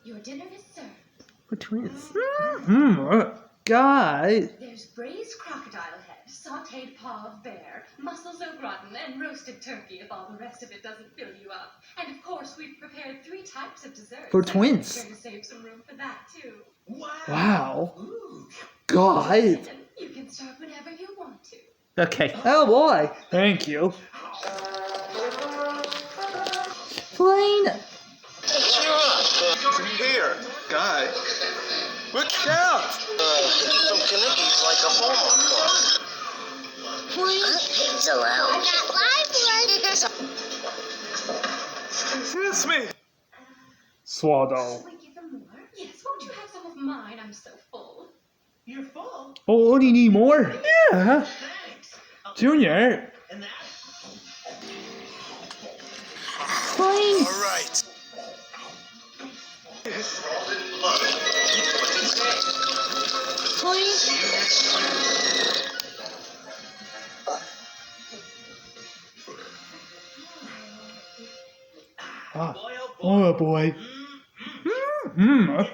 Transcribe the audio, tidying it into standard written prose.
Your dinner is served. For twins. Guys. There's braised crocodile head, sautéed paw of bear, mussels au gratin, and roasted turkey if all the rest of it doesn't fill you up. And of course, we've prepared 3 types of desserts. For twins. I'm sure to save some room for that too. Wow. Guys. And you can start whenever you want to. Okay. Oh boy. Thank you. Plain. Cheer up. Here, guy. Look out. Eat some kanickies like a homework class. Pigs allowed. Kiss me. Swaddle. Shall we give them more? Yes, won't you have some of mine? I'm so full. You're full. Oh, do you need more? Yeah. Thanks. Junior. And that? Plain. All right. Ah. Boy, oh boy. Oh boy.